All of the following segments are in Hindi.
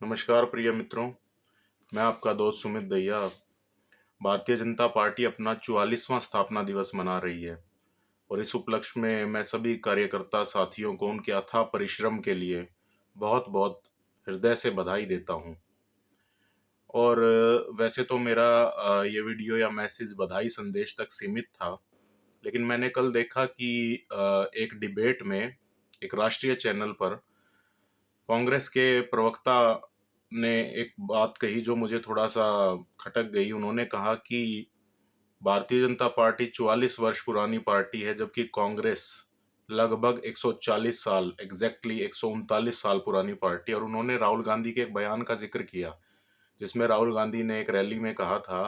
नमस्कार प्रिय मित्रों, मैं आपका दोस्त सुमित दहिया। भारतीय जनता पार्टी अपना 44वां स्थापना दिवस मना रही है और इस उपलक्ष्य में मैं सभी कार्यकर्ता साथियों को उनके अथाह परिश्रम के लिए बहुत-बहुत हृदय से बधाई देता हूँ। और वैसे तो मेरा ये वीडियो या मैसेज बधाई संदेश तक सीमित था, लेकिन मैंने कल देखा कि एक डिबेट में एक राष्ट्रीय चैनल पर कांग्रेस के प्रवक्ता ने एक बात कही जो मुझे थोड़ा-सा खटक गई। उन्होंने कहा कि भारतीय जनता पार्टी 44 वर्ष पुरानी पार्टी है, जबकि कांग्रेस लगभग 140 साल, एग्ज़ैक्टली 139 साल पुरानी पार्टी है। और उन्होंने राहुल गांधी के एक बयान का ज़िक्र किया, जिसमें राहुल गांधी ने एक रैली में कहा था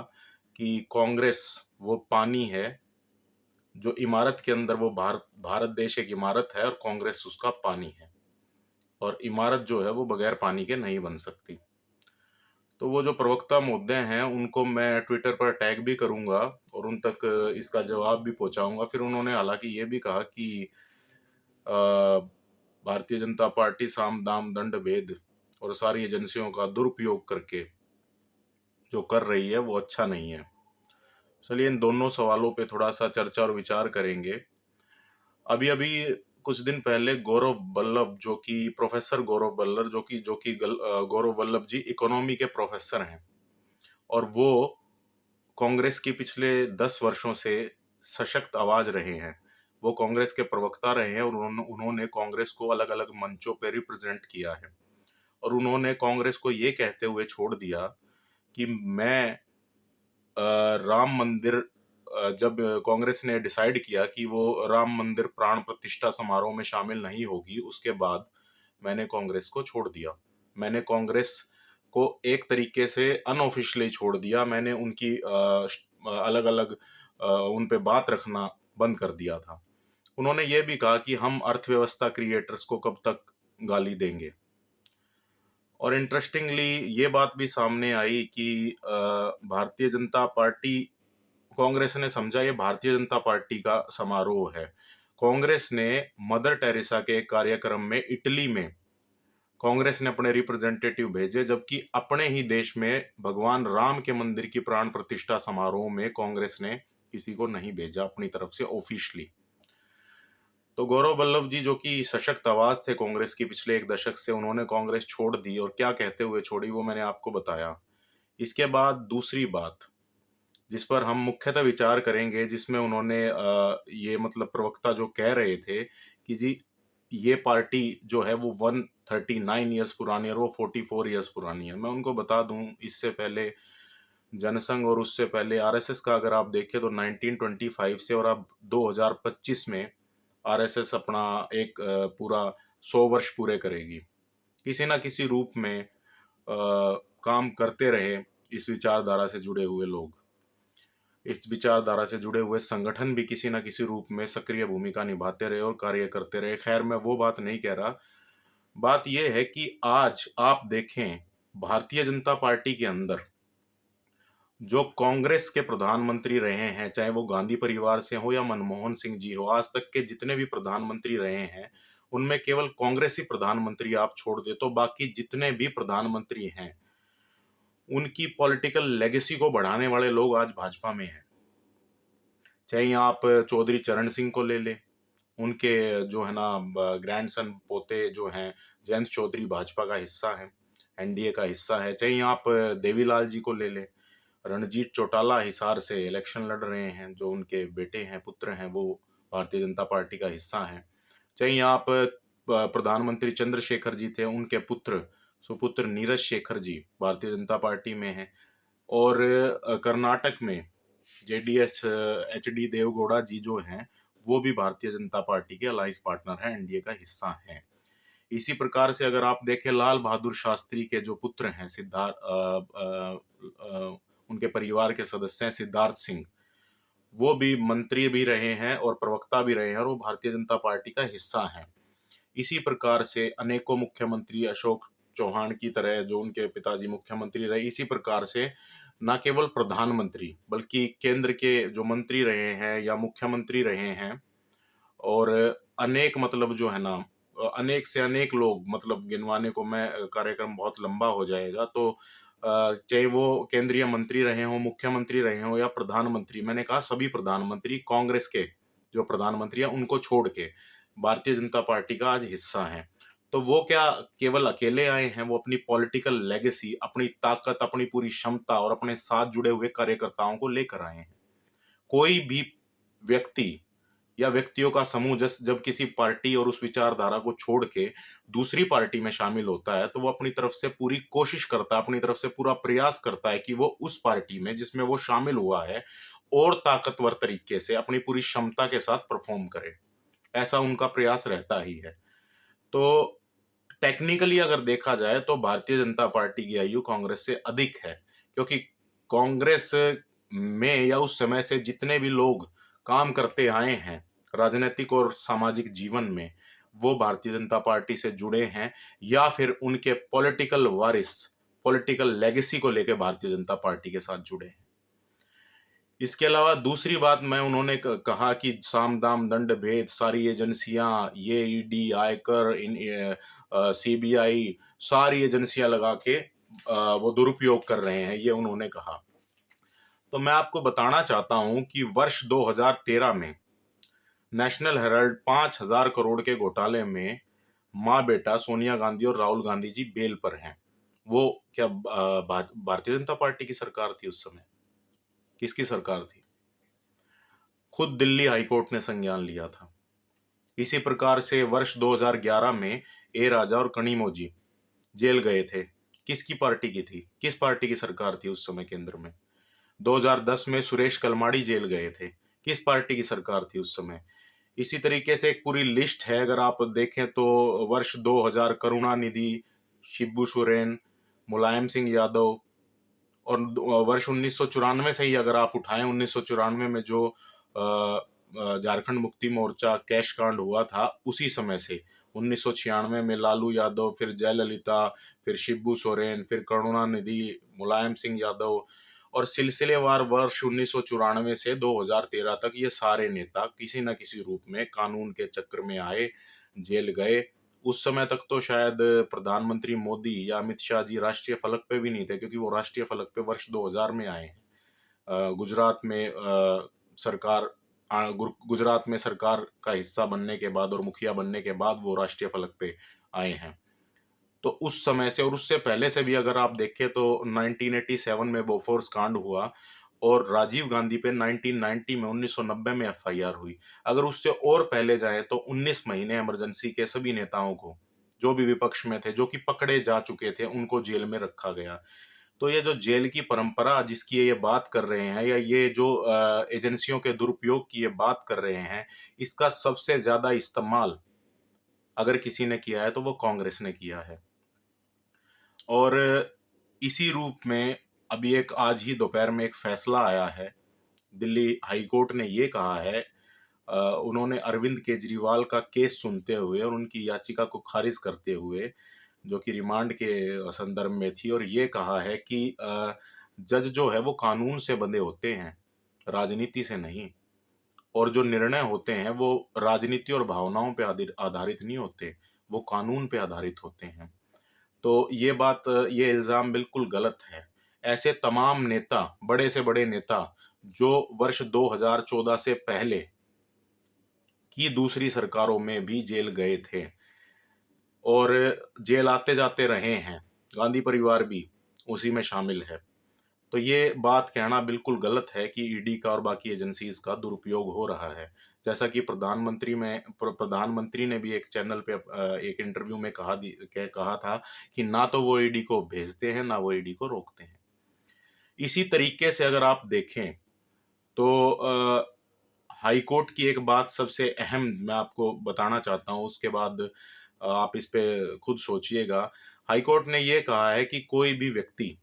कि कांग्रेस वो पानी है, जो इमारत के अंदर वो भारत भारत देश एक इमारत है और कांग्रेस उसका पानी है। और इमारत जो है वो बगैर पानी के नहीं बन सकती। तो वो जो प्रवक्ता महोदय हैं, उनको मैं ट्विटर पर टैग भी करूँगा और उन तक इसका जवाब भी पहुँचाऊँगा। फिर उन्होंने हालाँकि ये भी कहा कि अ, भारतीय जनता पार्टी साम, दाम, दंड, भेद और सारी एजेंसियों का दुरुपयोग करके जो कर रही है, वो अच्छा नहीं है। चलिए इन दोनों सवालों पे थोड़ा-सा चर्चा और विचार करेंगे। अभी-अभी कुछ दिन पहले गौरव वल्लभ जो कि प्रोफ़ेसर गौरव वल्लभ गौरव वल्लभ जी इकोनॉमी के प्रोफ़ेसर हैं और वो कांग्रेस की पिछले 10 वर्षों से सशक्त आवाज रहे हैं। वो कांग्रेस के प्रवक्ता रहे हैं और उन्होंने कांग्रेस को अलग-अलग मंचों पे रिप्रेजेंट किया है। और उन्होंने कांग्रेस को ये कहते हुए छोड़ दिया कि मैं राम मंदिर जब कांग्रेस ने डिसाइड किया कि वो राम मंदिर प्राण प्रतिष्ठा समारोह में शामिल नहीं होगी, उसके बाद मैंने कांग्रेस को छोड़ दिया। मैंने कांग्रेस को एक तरीके से अनऑफिशियली छोड़ दिया। मैंने उनकी अलग-अलग उन पे बात रखना बंद कर दिया था। उन्होंने ये भी कहा कि हम अर्थव्यवस्था क्रिएटर्स को कब तक गाली देंगे। और इंटरेस्टिंगली ये बात भी सामने आई कि भारतीय जनता पार्टी, कांग्रेस ने समझा ये भारतीय जनता पार्टी का समारोह है। कांग्रेस ने मदर टेरेसा के एक कार्यक्रम में इटली में कांग्रेस ने अपने रिप्रेजेंटेटिव भेजे, जबकि अपने ही देश में भगवान राम के मंदिर की प्राण प्रतिष्ठा समारोह में कांग्रेस ने किसी को नहीं भेजा अपनी तरफ से ऑफिशियली। तो गौरव वल्लभ जी जो कि सशक्त आवाज थे कांग्रेस की पिछले एक दशक से, उन्होंने कांग्रेस छोड़ दी और क्या कहते हुए छोड़ी वो मैंने आपको बताया। इसके बाद दूसरी बात जिस पर हम मुख्यतः विचार करेंगे, जिसमें उन्होंने ये मतलब प्रवक्ता जो कह रहे थे कि जी ये पार्टी जो है वो 139 ईयर्स पुरानी है और वो 44 ईयर्स पुरानी है। मैं उनको बता दूं, इससे पहले जनसंघ और उससे पहले आरएसएस का अगर आप देखें तो 1925 से और अब 2025 में आरएसएस अपना एक पूरा 100 वर्ष पूरे करेगी। किसी ना किसी रूप में काम करते रहे इस विचारधारा से जुड़े हुए लोग, इस विचारधारा से जुड़े हुए संगठन भी किसी न किसी रूप में सक्रिय भूमिका निभाते रहे और कार्य करते रहे। खैर मैं वो बात नहीं कह रहा। बात ये है कि आज आप देखें भारतीय जनता पार्टी के अंदर जो कांग्रेस के प्रधानमंत्री रहे हैं, चाहे वो गांधी परिवार से हो या मनमोहन सिंह जी हो, आज तक के जितने भी प्रधानमंत्री रहे हैं, उनमें केवल कांग्रेसी प्रधानमंत्री आप छोड़ दे तो बाकी जितने भी प्रधानमंत्री हैं, उनकी पॉलिटिकल लेगेसी को बढ़ाने वाले लोग आज भाजपा में हैं। चाहे आप चौधरी चरण सिंह को ले लें, उनके जो है ना ग्रैंडसन पोते जो हैं जयंत चौधरी भाजपा का हिस्सा हैं, एनडीए का हिस्सा है। चाहे आप देवीलाल जी को ले लें, रणजीत चौटाला हिसार से इलेक्शन लड़ रहे हैं, जो उनके बेटे हैं, पुत्र हैं, वो भारतीय जनता पार्टी का हिस्सा हैं। चाहे आप प्रधानमंत्री चंद्रशेखर जी थे, उनके पुत्र सुपुत्र नीरज शेखर जी भारतीय जनता पार्टी में हैं। और कर्नाटक में जेडीएस एच डी देवगौड़ा जी जो हैं, वो भी भारतीय जनता पार्टी के अलायंस पार्टनर हैं, एनडीए का हिस्सा हैं। इसी प्रकार से अगर आप देखें लाल बहादुर शास्त्री के जो पुत्र हैं उनके परिवार के सदस्य हैं सिद्धार्थ सिंह, वो भी मंत्री भी रहे हैं और प्रवक्ता भी रहे हैं और वो भारतीय जनता पार्टी का हिस्सा हैं। इसी प्रकार से अनेकों मुख्यमंत्री अशोक चौहान की तरह जो उनके पिताजी मुख्यमंत्री रहे, इसी प्रकार से न केवल प्रधानमंत्री बल्कि केंद्र के जो मंत्री रहे हैं या मुख्यमंत्री रहे हैं और अनेक मतलब जो है ना अनेक से अनेक लोग, मतलब गिनवाने को मैं कार्यक्रम बहुत लंबा हो जाएगा, तो चाहे वो केंद्रीय मंत्री रहे हों, मुख्यमंत्री रहे हों या प्रधानमंत्री, मैंने कहा सभी प्रधानमंत्री कांग्रेस के जो प्रधानमंत्री हैं उनको छोड़ के भारतीय जनता पार्टी का आज हिस्सा हैं। तो वो क्या केवल अकेले आए हैं, वो अपनी पॉलिटिकल लेगेसी, अपनी ताकत, अपनी पूरी क्षमता और अपने साथ जुड़े हुए कार्यकर्ताओं को लेकर आए हैं। कोई भी व्यक्ति या व्यक्तियों का समूह जब किसी पार्टी और उस विचारधारा को छोड़ के दूसरी पार्टी में शामिल होता है, तो वो अपनी तरफ से पूरी कोशिश करता है, अपनी तरफ से पूरा प्रयास करता है कि वो उस पार्टी में जिसमें वो शामिल हुआ है और ताकतवर तरीके से अपनी पूरी क्षमता के साथ परफॉर्म करे। ऐसा उनका प्रयास रहता ही है। तो टेक्निकली अगर देखा जाए तो भारतीय जनता पार्टी की आयु कांग्रेस से अधिक है, क्योंकि कांग्रेस में या उस समय से जितने भी लोग काम करते आए हैं राजनीतिक और सामाजिक जीवन में, वो भारतीय जनता पार्टी से जुड़े हैं या फिर उनके पॉलिटिकल वारिस, पॉलिटिकल लेगेसी को लेकर भारतीय जनता पार्टी के साथ जुड़े हैं। इसके अलावा दूसरी बात मैं उन्होंने कहा कि साम दाम दंड भेद सारी एजेंसियां, ये ईडी, आयकर, सीबीआई, सारी एजेंसियां लगा के वो दुरुपयोग कर रहे हैं, ये उन्होंने कहा। तो मैं आपको बताना चाहता हूं कि वर्ष 2013 में नेशनल हेराल्ड 5,000 करोड़ के घोटाले में माँ बेटा सोनिया गांधी और राहुल गांधी जी बेल पर हैं। वो क्या भारतीय जनता पार्टी की सरकार थी उस समय? किसकी सरकार थी? खुद दिल्ली हाईकोर्ट ने संज्ञान लिया था। इसी प्रकार से वर्ष 2011 में ए राजा और कनिमोझी जेल गए थे। किसकी पार्टी की थी? किस पार्टी की सरकार थी उस समय केंद्र में? 2010 में सुरेश कलमाड़ी जेल गए थे। किस पार्टी की सरकार थी उस समय? इसी तरीके से एक पूरी लिस्ट है, अगर आप देखें तो वर्ष 2000 करुणानिधि, शिबू सोरेन, मुलायम सिंह यादव, और वर्ष 1994 से ही अगर आप उठाएं, 1994 में जो झारखंड मुक्ति मोर्चा कैश कांड हुआ था, उसी समय से 1996 में लालू यादव, फिर जयललिता, फिर शिबू सोरेन, फिर करुणानिधि, मुलायम सिंह यादव, और सिलसिलेवार वर्ष 1994 से 2013 तक ये सारे नेता किसी न किसी रूप में कानून के चक्र में आए, जेल गए। उस समय तक तो शायद प्रधानमंत्री मोदी या अमित शाह जी राष्ट्रीय फलक पे भी नहीं थे, क्योंकि वो राष्ट्रीय फलक पे वर्ष 2000 में आए हैं। गुजरात में गुजरात में सरकार का हिस्सा बनने के बाद और मुखिया बनने के बाद वो राष्ट्रीय फलक पे आए हैं। तो उस समय से और उससे पहले से भी अगर आप देखें तो 1987 में बोफोर्स कांड हुआ और राजीव गांधी पे 1990 में 1990 में एफआईआर हुई। अगर उससे और पहले जाए तो 19 महीने इमरजेंसी के सभी नेताओं को, जो भी विपक्ष में थे, जो कि पकड़े जा चुके थे, उनको जेल में रखा गया। तो ये जो जेल की परंपरा जिसकी ये बात कर रहे हैं, या ये जो एजेंसियों के दुरुपयोग की ये बात कर रहे हैं, इसका सबसे ज्यादा इस्तेमाल अगर किसी ने किया है तो वो कांग्रेस ने किया है। और इसी रूप में अभी एक आज ही दोपहर में एक फैसला आया है। दिल्ली हाई कोर्ट ने ये कहा है, उन्होंने अरविंद केजरीवाल का केस सुनते हुए और उनकी याचिका को खारिज करते हुए, जो कि रिमांड के संदर्भ में थी, और ये कहा है कि जज जो है वो कानून से बंधे होते हैं, राजनीति से नहीं। और जो निर्णय होते हैं वो राजनीति और भावनाओं पे आधारित नहीं होते, वो कानून पे आधारित होते हैं। तो ये बात, ये इल्ज़ाम बिल्कुल गलत है। ऐसे तमाम नेता, बड़े से बड़े नेता जो वर्ष 2014 से पहले की दूसरी सरकारों में भी जेल गए थे और जेल आते जाते रहे हैं। गांधी परिवार भी उसी में शामिल है। तो ये बात कहना बिल्कुल गलत है कि ईडी का और बाकी एजेंसीज का दुरुपयोग हो रहा है। जैसा कि प्रधानमंत्री ने भी एक चैनल पे एक इंटरव्यू में कहा था कि ना तो वो ईडी को भेजते हैं, ना वो ईडी को रोकते हैं। इसी तरीके से अगर आप देखें तो हाई कोर्ट की एक बात सबसे अहम मैं आपको बताना चाहता हूँ, उसके बाद आप इस पे खुद सोचिएगा। हाई कोर्ट ने ये कहा है कि कोई भी व्यक्ति,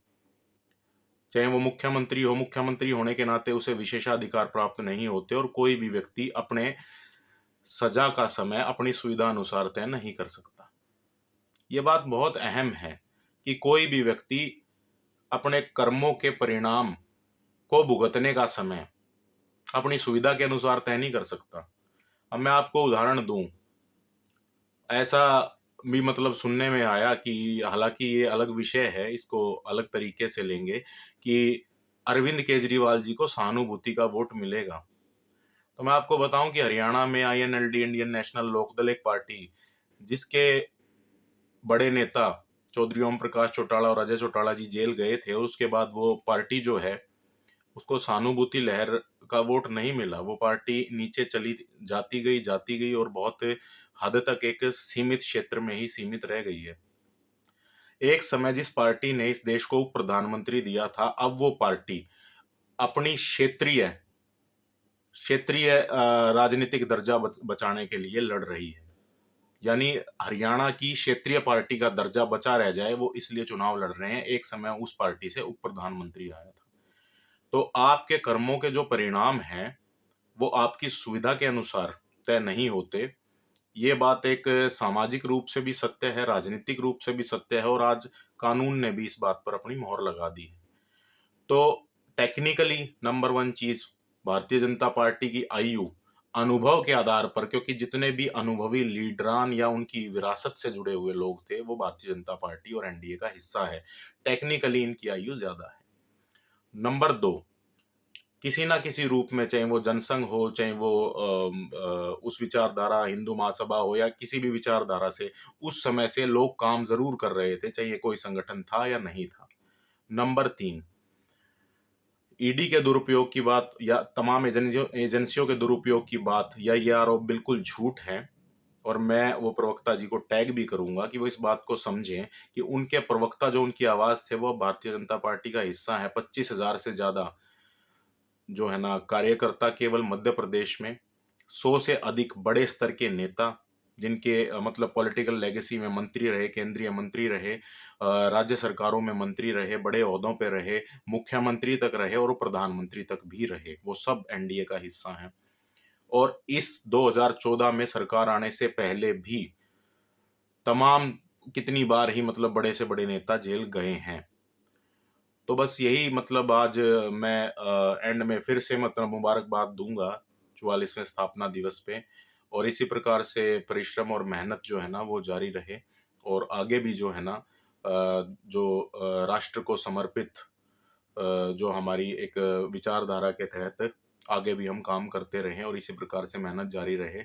चाहे वो मुख्यमंत्री हो, मुख्यमंत्री होने के नाते उसे विशेषाधिकार प्राप्त नहीं होते, और कोई भी व्यक्ति अपने सजा का समय अपनी सुविधा अनुसार तय नहीं कर सकता। ये बात बहुत अहम है कि कोई भी व्यक्ति अपने कर्मों के परिणाम को भुगतने का समय अपनी सुविधा के अनुसार तय नहीं कर सकता। अब मैं आपको उदाहरण दूं, ऐसा भी मतलब सुनने में आया कि हालाँकि ये अलग विषय है, इसको अलग तरीके से लेंगे कि अरविंद केजरीवाल जी को सहानुभूति का वोट मिलेगा। तो मैं आपको बताऊँ कि हरियाणा में आईएनएलडी इंडियन नेशनल लोकदल एक पार्टी, जिसके बड़े नेता चौधरी ओम प्रकाश चौटाला और अजय चौटाला जी जेल गए थे, और उसके बाद वो पार्टी जो है, उसको सहानुभूति लहर का वोट नहीं मिला। वो पार्टी नीचे चली जाती गई और बहुत हद तक एक सीमित क्षेत्र में ही सीमित रह गई है। एक समय जिस पार्टी ने इस देश को उप प्रधानमंत्री दिया था, अब वो पार्टी अपनी क्षेत्रीय राजनीतिक दर्जा बचाने के लिए लड़ रही है। यानी हरियाणा की क्षेत्रीय पार्टी का दर्जा बचा रह जाए, वो इसलिए चुनाव लड़ रहे हैं। एक समय उस पार्टी से उप प्रधानमंत्री आया था। तो आपके कर्मों के जो परिणाम हैं, वो आपकी सुविधा के अनुसार तय नहीं होते। ये बात एक सामाजिक रूप से भी सत्य है, राजनीतिक रूप से भी सत्य है, और आज कानून ने भी इस बात पर अपनी मोहर लगा दी है। तो टेक्निकली नंबर 1 चीज़, भारतीय जनता पार्टी की आयु अनुभव के आधार पर, क्योंकि जितने भी अनुभवी लीडरान या उनकी विरासत से जुड़े हुए लोग थे, वो भारतीय जनता पार्टी और एनडीए का हिस्सा है। टेक्निकली इनकी आयु ज़्यादा है। नंबर 2, किसी ना किसी रूप में, चाहे वो जनसंघ हो, चाहे वो उस विचारधारा हिंदू महासभा हो, या किसी भी विचारधारा से उस समय से लोग काम ज़रूर कर रहे थे, चाहे ये कोई संगठन था या नहीं था। नंबर 3, ईडी के दुरुपयोग की बात या तमाम एजेंसियों के दुरुपयोग की बात, या ये आरोप बिल्कुल झूठ है, और मैं वो प्रवक्ता जी को टैग भी करूंगा कि वो इस बात को समझें कि उनके प्रवक्ता जो उनकी आवाज थे, वो भारतीय जनता पार्टी का हिस्सा है। 25,000 से ज्यादा जो है ना कार्यकर्ता केवल मध्य प्रदेश में, 100 से अधिक बड़े स्तर के नेता, जिनके मतलब पॉलिटिकल लेगेसी में मंत्री रहे, केंद्रीय मंत्री रहे, राज्य सरकारों में मंत्री रहे, बड़े ओहदों पे रहे, मुख्यमंत्री तक रहे और प्रधानमंत्री तक भी रहे, वो सब एनडीए का हिस्सा हैं। और इस 2014 में सरकार आने से पहले भी तमाम कितनी बार ही मतलब बड़े से बड़े नेता जेल गए हैं। तो बस यही मतलब आज मैं एंड में फिर से मतलब मुबारकबाद दूंगा 44वें स्थापना दिवस पे, और इसी प्रकार से परिश्रम और मेहनत जो है ना वो जारी रहे, और आगे भी जो है ना जो राष्ट्र को समर्पित जो हमारी एक विचारधारा के तहत आगे भी हम काम करते रहें, और इसी प्रकार से मेहनत जारी रहे।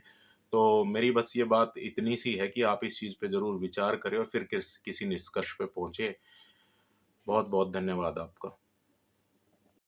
तो मेरी बस ये बात इतनी सी है कि आप इस चीज़ पे ज़रूर विचार करें और फिर किसी निष्कर्ष पे पहुंचे। बहुत बहुत धन्यवाद आपका।